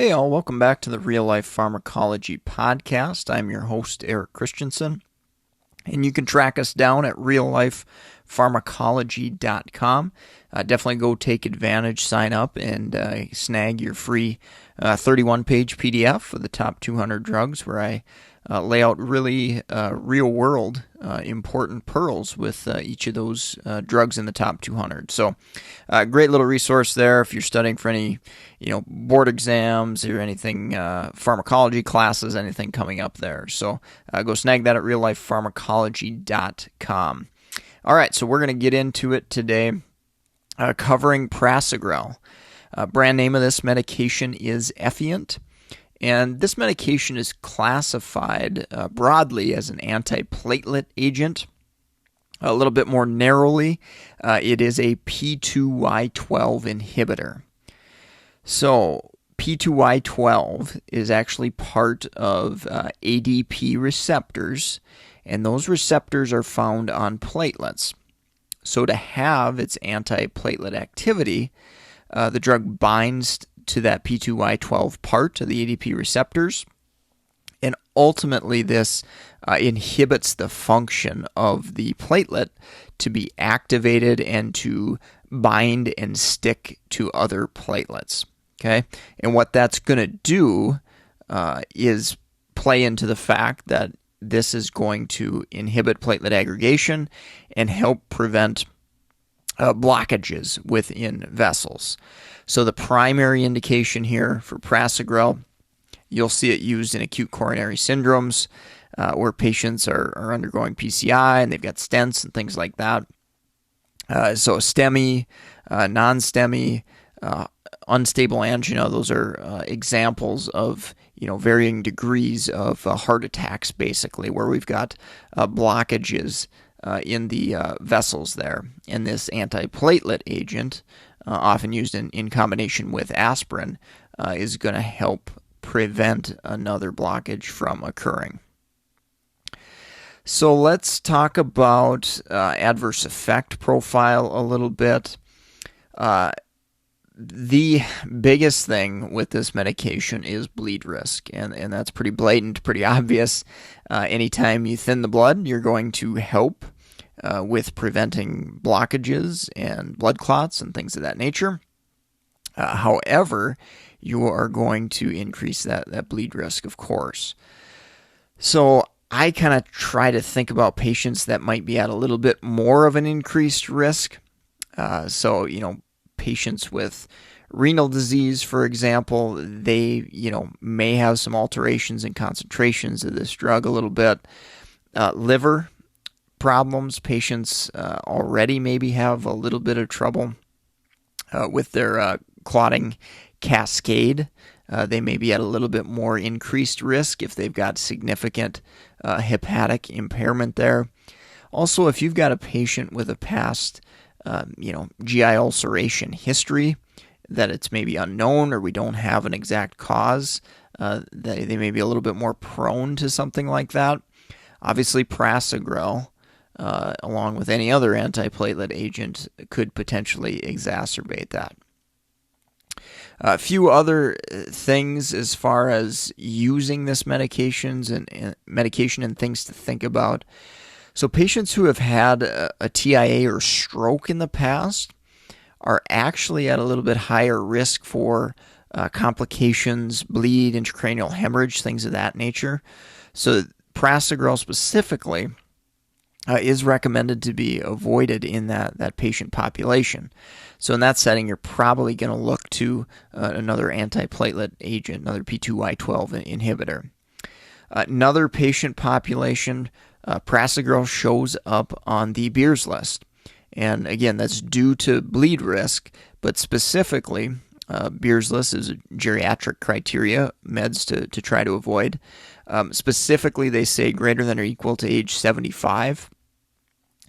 Hey all, welcome back to the Real Life Pharmacology Podcast. I'm your host, Eric Christensen, and you can track us down at reallifepharmacology.com. Definitely go take advantage, sign up, and snag your free 31-page PDF of the top 200 drugs where I lay out really real-world important pearls with each of those drugs in the top 200. So, great little resource there if you're studying for any, board exams or anything, pharmacology classes, anything coming up there. So, go snag that at reallifepharmacology.com. All right, so we're going to get into it today, covering Prasugrel. Brand name of this medication is Effient. And this medication is classified broadly as an antiplatelet agent. A little bit more narrowly, it is a P2Y12 inhibitor. So P2Y12 is actually part of ADP receptors, and those receptors are found on platelets. So to have its antiplatelet activity, the drug binds to that P2Y12 part of the ADP receptors, and ultimately this inhibits the function of the platelet to be activated and to bind and stick to other platelets. Okay, and what that's going to do is play into the fact that this is going to inhibit platelet aggregation and help prevent blockages within vessels. So the primary indication here for Prasugrel, you'll see it used in acute coronary syndromes where patients are undergoing PCI and they've got stents and things like that. So STEMI, non-STEMI, unstable angina, those are examples of varying degrees of heart attacks, basically, where we've got blockages in the vessels there. And this antiplatelet agent, often used in combination with aspirin, is going to help prevent another blockage from occurring. So let's talk about adverse effect profile a little bit. The biggest thing with this medication is bleed risk, and that's pretty blatant, pretty obvious. Anytime you thin the blood, you're going to help with preventing blockages and blood clots and things of that nature. However, you are going to increase that bleed risk, of course. So I kind of try to think about patients that might be at a little bit more of an increased risk. Patients with renal disease, for example, they, may have some alterations in concentrations of this drug a little bit. Liver problems, patients already maybe have a little bit of trouble with their clotting cascade. They may be at a little bit more increased risk if they've got significant hepatic impairment there. Also, if you've got a patient with a past GI ulceration history that it's maybe unknown or we don't have an exact cause, they may be a little bit more prone to something like that. Obviously, Prasugrel, along with any other antiplatelet agent, could potentially exacerbate that. A few other things as far as using this medication and things to think about. So patients who have had a TIA or stroke in the past are actually at a little bit higher risk for complications, bleed, intracranial hemorrhage, things of that nature. So Prasugrel specifically is recommended to be avoided in that patient population. So in that setting, you're probably going to look to another antiplatelet agent, another P2Y12 inhibitor. Another patient population, Prasugrel shows up on the Beers list. And again, that's due to bleed risk, but specifically, Beers list is a geriatric criteria, meds to try to avoid. Specifically, they say greater than or equal to age 75.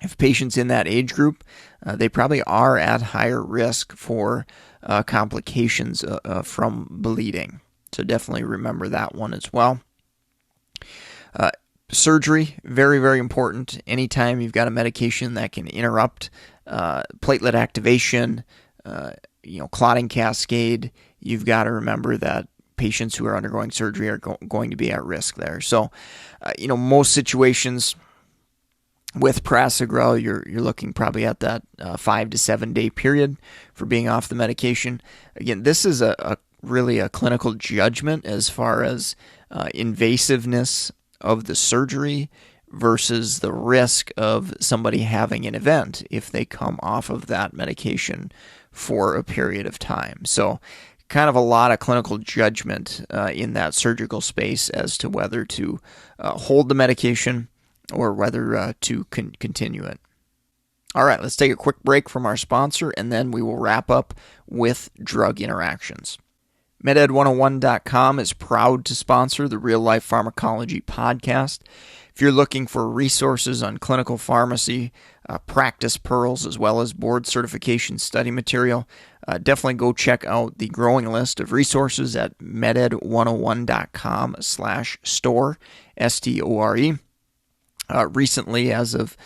If patients in that age group, they probably are at higher risk for complications from bleeding. So definitely remember that one as well. Surgery, very, very important. Anytime you've got a medication that can interrupt platelet activation, clotting cascade, you've got to remember that patients who are undergoing surgery are going to be at risk there. So, most situations with Prasugrel, you're looking probably at that 5 to 7 day period for being off the medication. Again, this is really a clinical judgment as far as invasiveness of the surgery versus the risk of somebody having an event if they come off of that medication for a period of time. So kind of a lot of clinical judgment in that surgical space as to whether to hold the medication or whether to continue it. All right, let's take a quick break from our sponsor, and then we will wrap up with drug interactions. MedEd101.com is proud to sponsor the Real Life Pharmacology podcast. If you're looking for resources on clinical pharmacy, practice pearls, as well as board certification study material, definitely go check out the growing list of resources at meded101.com/store, STORE. Recently, as of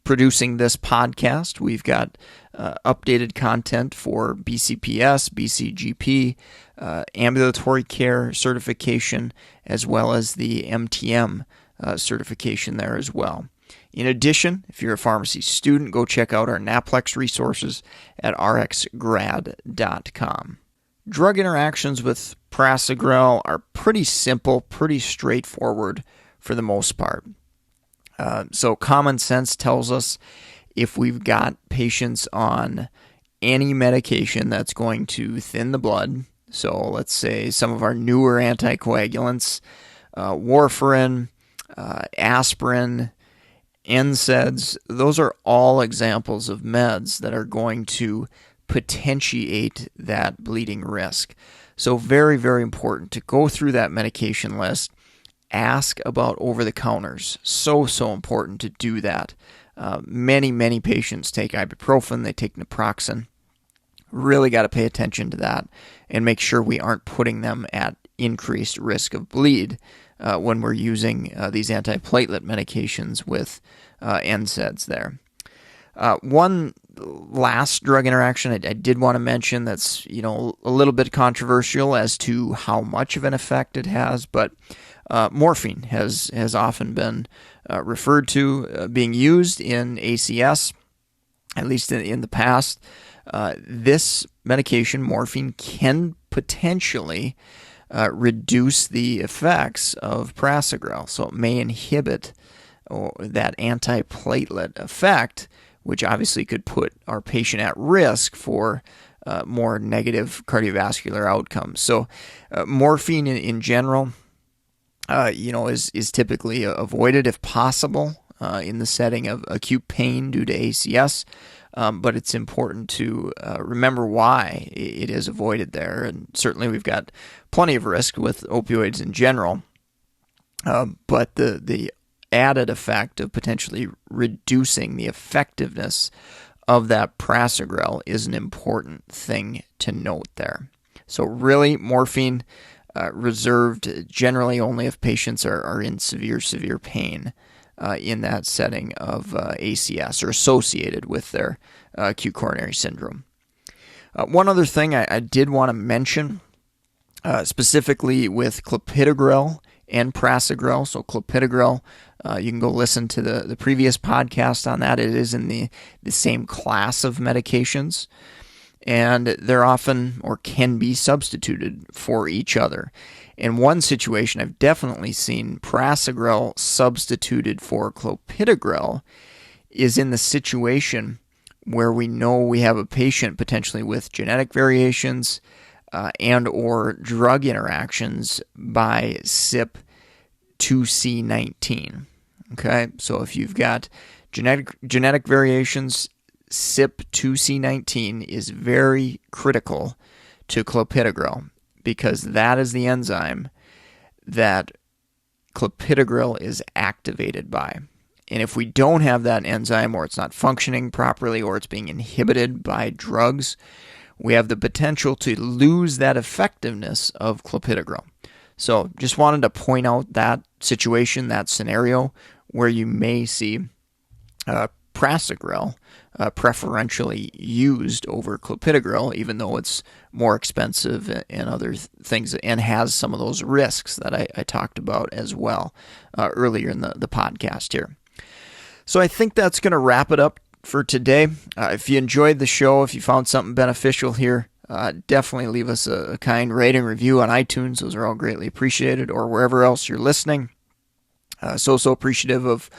producing this podcast, we've got updated content for BCPS, BCGP, ambulatory care certification, as well as the MTM certification there as well. In addition, if you're a pharmacy student, go check out our NAPLEX resources at rxgrad.com. Drug interactions with Prasugrel are pretty simple, pretty straightforward for the most part. So common sense tells us if we've got patients on any medication that's going to thin the blood, so let's say some of our newer anticoagulants, warfarin, aspirin, NSAIDs, those are all examples of meds that are going to potentiate that bleeding risk. So very, very important to go through that medication list. Ask about over-the-counters. So important to do that. Many patients take ibuprofen, they take naproxen. Really got to pay attention to that and make sure we aren't putting them at increased risk of bleed when we're using these antiplatelet medications with NSAIDs there. One last drug interaction I did want to mention that's a little bit controversial as to how much of an effect it has, but morphine has often been referred to being used in ACS, at least in the past. This medication, morphine, can potentially reduce the effects of Prasugrel, so it may inhibit that antiplatelet effect, which obviously could put our patient at risk for more negative cardiovascular outcomes. So morphine in general, is typically avoided if possible in the setting of acute pain due to ACS. But it's important to remember why it is avoided there. And certainly we've got plenty of risk with opioids in general. But the added effect of potentially reducing the effectiveness of that Prasugrel is an important thing to note there. So really, morphine reserved generally only if patients are in severe pain in that setting of ACS or associated with their acute coronary syndrome. One other thing I did want to mention, specifically with clopidogrel and Prasugrel. So clopidogrel, you can go listen to the previous podcast on that. It is in the same class of medications, and they're often or can be substituted for each other. In one situation, I've definitely seen Prasugrel substituted for clopidogrel is in the situation where we know we have a patient potentially with genetic variations and or drug interactions by CYP2C19. Okay, so if you've got genetic variations, CYP2C19 is very critical to clopidogrel because that is the enzyme that clopidogrel is activated by. And if we don't have that enzyme, or it's not functioning properly, or it's being inhibited by drugs, we have the potential to lose that effectiveness of clopidogrel. So just wanted to point out that situation, that scenario, where you may see Prasugrel preferentially used over clopidogrel, even though it's more expensive and other things, and has some of those risks that I talked about as well earlier in the podcast here. So I think that's going to wrap it up for today. If you enjoyed the show, if you found something beneficial here, definitely leave us a kind rating review on iTunes. Those are all greatly appreciated, or wherever else you're listening. So appreciative of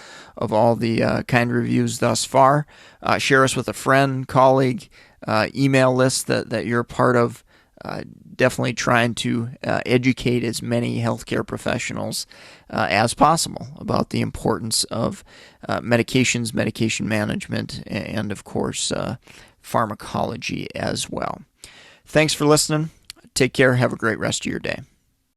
all the kind reviews thus far. Share us with a friend, colleague, email list that you're a part of. Definitely trying to educate as many healthcare professionals as possible about the importance of medications, medication management, and of course, pharmacology as well. Thanks for listening. Take care. Have a great rest of your day.